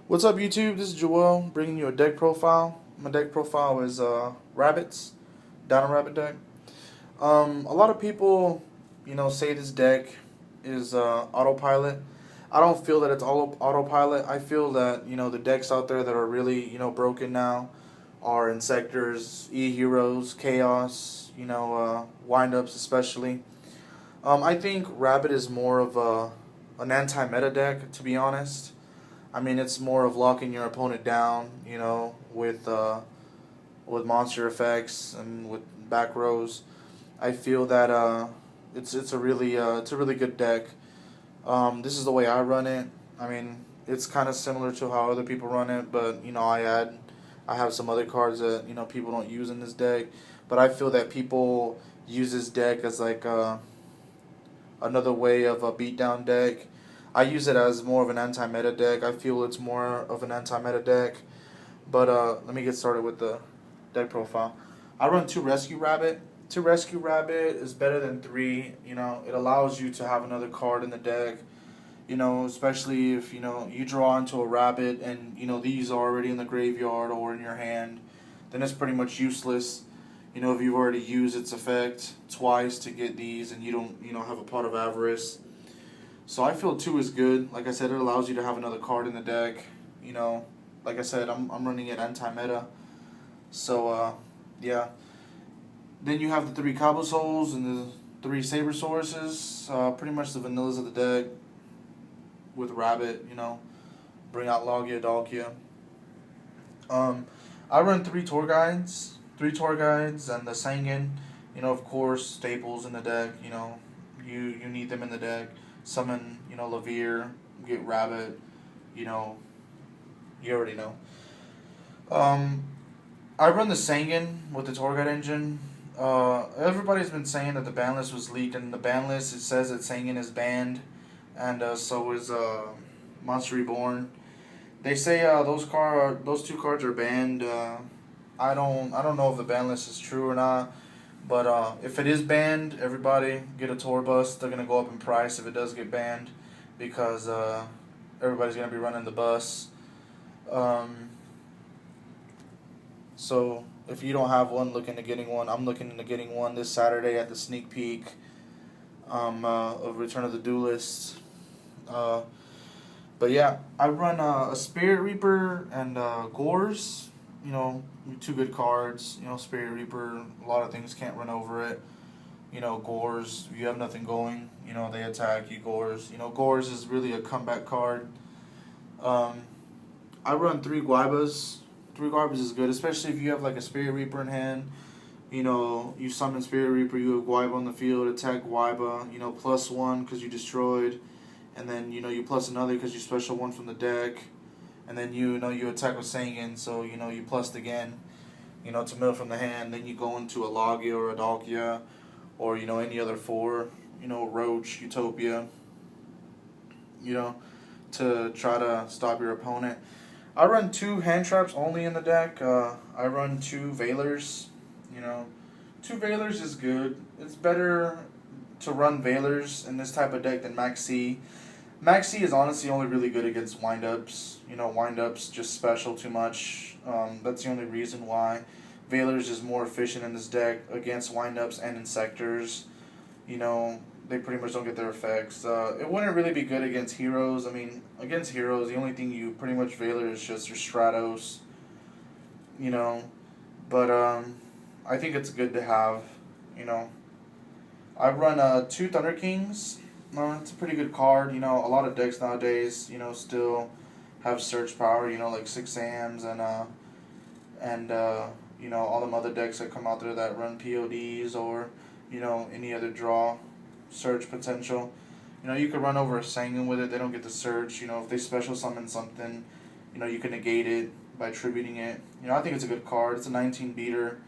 What's up, YouTube? This is Joel bringing you a deck profile. My deck profile is rabbits, Dino rabbit deck. A lot of people, say this deck is autopilot. I don't feel that it's all autopilot. I feel that the decks out there that are really broken now are Insectors, E-Heroes, Chaos, windups especially. I think Rabbit is more of an anti-meta deck, to be honest. I mean, it's more of locking your opponent down, with monster effects and with back rows. I feel that it's a really good deck. This is the way I run it. I mean, it's kind of similar to how other people run it, but I have some other cards that people don't use in this deck. But I feel that people use this deck as like another way of a beatdown deck. I use it as more of an anti-meta deck. I feel it's more of an anti-meta deck. But let me get started with the deck profile. I run 2 Rescue Rabbit. 2 Rescue Rabbit is better than 3. It allows you to have another card in the deck. Especially if, you draw into a rabbit and, these are already in the graveyard or in your hand, then it's pretty much useless. If you've already used its effect twice to get these and you don't, have a Pot of Avarice. So I feel 2 is good. Like I said, it allows you to have another card in the deck. Like I said, I'm running it anti-meta. So, yeah. Then you have the 3 Cabo Souls and the 3 Saber Sources. Pretty much the vanillas of the deck with Rabbit, Bring out Logia, Dalkia. I run 3 Tour Guides. 3 Tour Guides and the Sangan. Of course, staples in the deck. You need them in the deck. Summon, Levere, get Rabbit, you already know. I run the Sangan with the Tour Guide engine. Everybody's been saying that the ban list was leaked, and the ban list, it says that Sangan is banned, and so is Monster Reborn. They say those 2 cards are banned. I don't know if the ban list is true or not. But if it is banned, everybody get a tour bus. They're going to go up in price if it does get banned because everybody's going to be running the bus. So if you don't have one, look into getting one. I'm looking into getting one this Saturday at the sneak peek of Return of the Duelist. But yeah, I run a Spirit Reaper and Gores. 2 good cards. Spirit Reaper, a lot of things can't run over it. Gores, if you have nothing going, they attack you, Gores. Gores is really a comeback card. I run 3 Guaibas. 3 Guaibas is good, especially if you have like a Spirit Reaper in hand. You summon Spirit Reaper, you have Guaiba on the field, attack Guaiba, +1 because you destroyed. And then, you plus another because you special 1 from the deck. And then you attack with Sangan, so you plus again, to mill from the hand. Then you go into a Logia or a Dalkia, or any other 4, Roach, Utopia, to try to stop your opponent. I run 2 hand traps only in the deck. I run 2 Veilers. 2 Veilers is good. It's better to run Veilers in this type of deck than Maxi. Maxi is honestly only really good against windups. Windups just special too much. That's the only reason why. Veilers is more efficient in this deck against windups and Insectors. They pretty much don't get their effects. It wouldn't really be good against Heroes. I mean, against Heroes, the only thing you pretty much Veiler is just your Stratos. But I think it's good to have. I run 2 Thunder Kings. It's a pretty good card. A lot of decks nowadays, still have search power. Like 6 Sams and all them other decks that come out there that run PODs or any other draw search potential. You could run over a Sangan with it. They don't get the search. If they special summon something, you can negate it by tributing it. I think it's a good card. It's a 19 beater.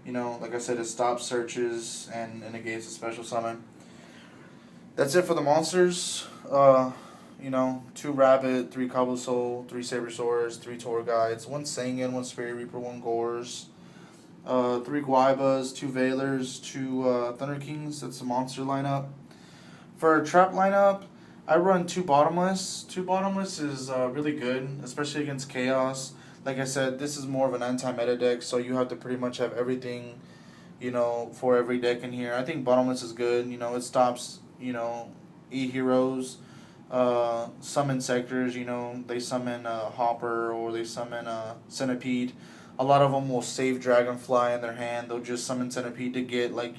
Like I said, it stops searches and negates a special summon. That's it for the monsters. 2 Rabbit, 3 Cabo Soul, 3 Sabersaurs, 3 Tour Guides, 1 Sangan, 1 Spirit Reaper, 1 Gores, 3 Guaibas, 2 Veilers, 2 Thunder Kings. That's the monster lineup. For a trap lineup, I run two bottomless. Two bottomless is really good, especially against chaos. Like I said, this is more of an anti-meta deck, so you have to pretty much have everything, for every deck in here. I think bottomless is good. It stops, e-heroes, summon sectors, they summon Hopper or they summon Centipede. A lot of them will save Dragonfly in their hand. They'll just summon Centipede to get, like,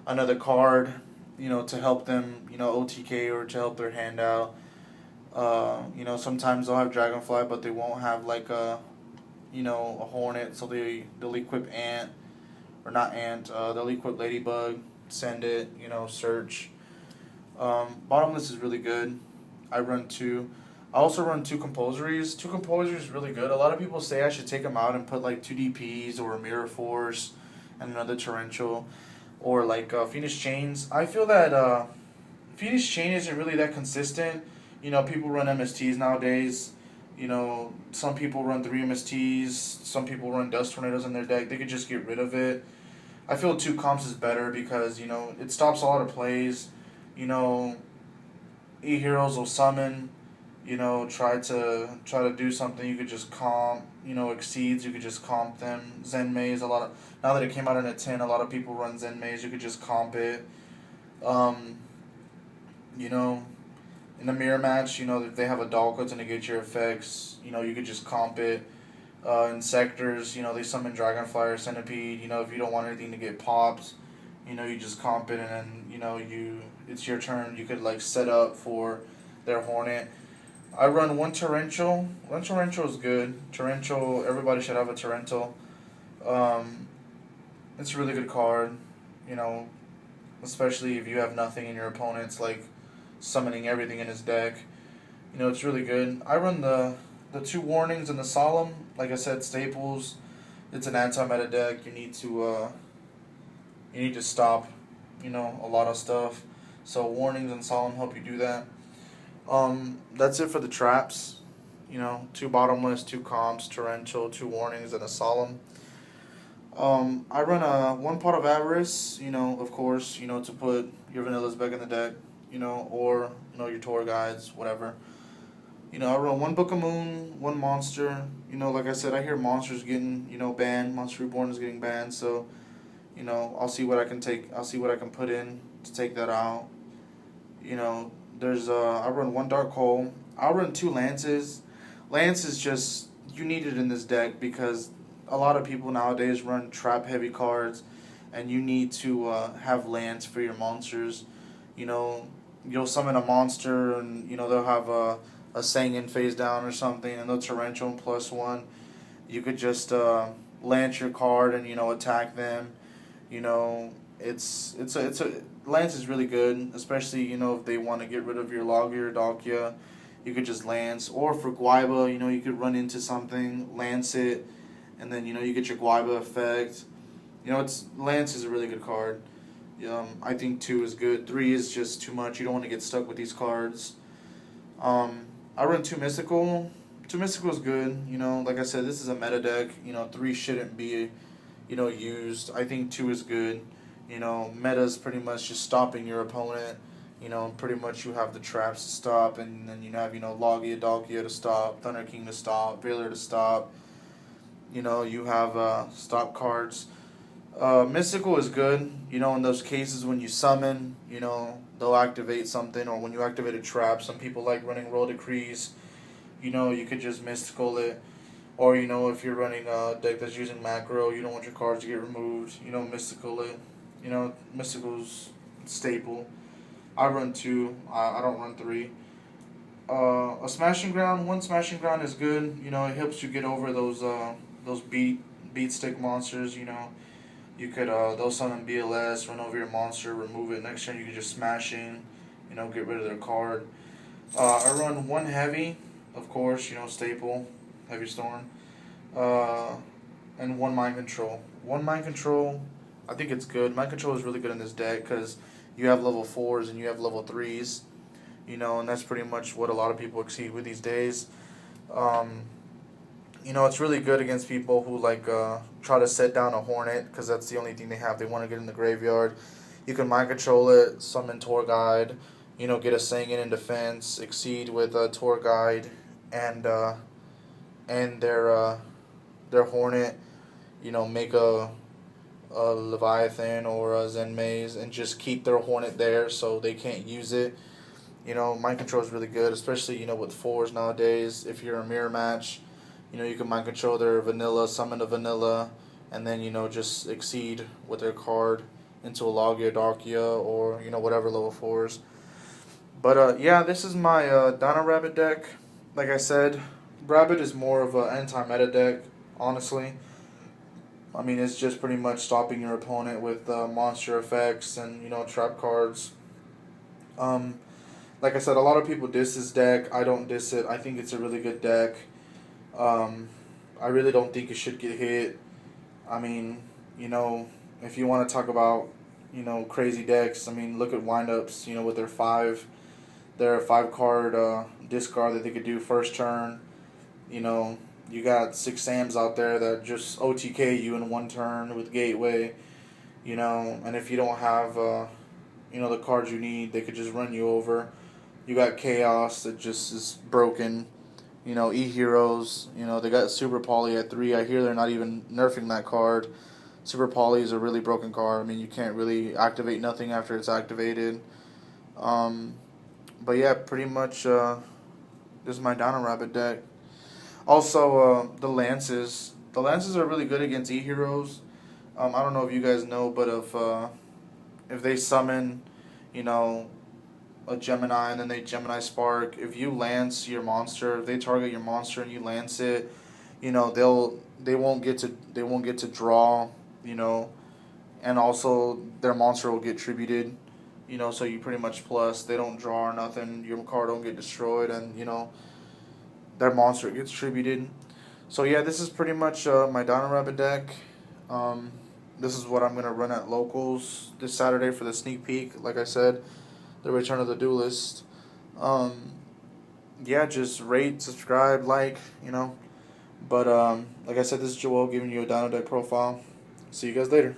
another card, to help them, OTK or to help their hand out. Sometimes they'll have Dragonfly, but they won't have, like, a Hornet, so they'll equip Ant, or not Ant, they'll equip Ladybug, send it, search. Bottomless is really good. I run two. I also run two Compulsories. Two Compulsories is really good. A lot of people say I should take them out and put like two DPs or a Mirror Force and another Torrential or like Phoenix Chains. I feel that Phoenix Chain isn't really that consistent. People run MSTs nowadays. Some people run 3 MSTs. Some people run Dust Tornadoes in their deck. They could just get rid of it. I feel two comps is better because, it stops a lot of plays. E-heroes will summon, try to do something. You could just comp, exceeds, you could just comp them. Zen Maze, now that it came out in a 10, a lot of people run Zen Maze, you could just comp it. In the mirror match, if they have a Dalka to negate your effects, you could just comp it. In sectors, they summon Dragonfly or Centipede, if you don't want anything to get popped, you just comp it and then, it's your turn. You could like set up for their Hornet. I run one Torrential. One Torrential is good. Torrential, everybody should have a Torrential. It's a really good card, especially if you have nothing in your opponent's like summoning everything in his deck. It's really good. I run the two Warnings and the Solemn. Like I said, staples. It's an anti-meta deck. You need to stop, a lot of stuff. So Warnings and Solemn help you do that. That's it for the traps. Two bottomless, two comps, Torrential, two Warnings, and a Solemn. I run one Pot of Avarice, of course, to put your vanillas back in the deck, or, your tour guides, whatever. I run one Book of Moon, one Monster. Like I said, I hear Monster's getting, banned. Monster Reborn is getting banned, so, I'll see what I can put in to take that out. I run one Dark Hole. I'll run two Lances. Lance is just, you need it in this deck because a lot of people nowadays run trap heavy cards and you need to have Lance for your monsters. You'll summon a monster and, they'll have a Sanguine face down or something and they'll Torrential and +1. You could just Lance your card and, attack them. Lance is really good, especially, if they want to get rid of your Logia or Dalkia. You could just Lance. Or for Guaiba, you could run into something, Lance it, and then, you get your Guaiba effect. Lance is a really good card. I think 2 is good. 3 is just too much. You don't want to get stuck with these cards. I run 2 Mystical. 2 Mystical is good. Like I said, this is a meta deck. 3 shouldn't be, used. I think 2 is good. Meta is pretty much just stopping your opponent. Pretty much you have the traps to stop, and then you have, Logia, Dalkia to stop, Thunder King to stop, Veiler to stop. You have stop cards. Mystical is good, in those cases when you summon, they'll activate something, or when you activate a trap. Some people like running Royal Decrees. You could just Mystical it. Or, if you're running a deck that's using macro, you don't want your cards to get removed, Mystical it. Mystical's staple. I run 2. I don't run 3. A Smashing Ground. One Smashing Ground is good. It helps you get over those beat stick monsters. You could they'll summon BLS, run over your monster, remove it. Next turn you can just Smashing. Get rid of their card. I run one Heavy, of course. Staple, Heavy Storm. And one Mind Control. One Mind Control. I think it's good. Mind Control is really good in this deck because you have level 4s and you have level 3s, and that's pretty much what a lot of people exceed with these days. It's really good against people who try to set down a Hornet because that's the only thing they have. They want to get in the graveyard. You can Mind Control it, summon Tour Guide, get a Sangin in defense, exceed with a tour guide, and and their Hornet. Make a Leviathan or a Zen Maze and just keep their Hornet there so they can't use it. Mind control is really good, especially with fours nowadays. If you're a mirror match, you can mind control their vanilla, summon a vanilla, and then just exceed with their card into a Logia, Darkia, or whatever level fours. But yeah, this is my Dino Rabbit deck. Like I said, Rabbit is more of an anti-meta deck, honestly. I mean, it's just pretty much stopping your opponent with monster effects and trap cards. Um, like I said, a lot of people diss this deck. I don't diss it. I think it's a really good deck. Um, I really don't think it should get hit. I mean, if you want to talk about crazy decks, I mean, look at windups. With their 5 card discard that they could do first turn. You know, you got 6 Sams out there that just OTK you in 1 turn with Gateway. And if you don't have the cards you need, they could just run you over. You got Chaos that just is broken. E-Heroes, they got Super Poly at 3. I hear they're not even nerfing that card. Super Poly is a really broken card. I mean, you can't really activate nothing after it's activated. But yeah, pretty much this is my Dino Rabbit deck. Also, the Lances. The Lances are really good against E-Heroes. I don't know if you guys know, but if they summon, a Gemini and then they Gemini Spark, if you lance your monster, if they target your monster and you lance it, they won't get to draw, and also their monster will get tributed, so you pretty much plus, they don't draw or nothing, your card don't get destroyed, and their monster gets tributed. So yeah, this is pretty much my Dino Rabbit deck. This is what I'm gonna run at locals this Saturday for the sneak peek. Like I said, the Return of the Duelist. Yeah, just rate, subscribe, like, But like I said, this is Joel giving you a Dino deck profile. See you guys later.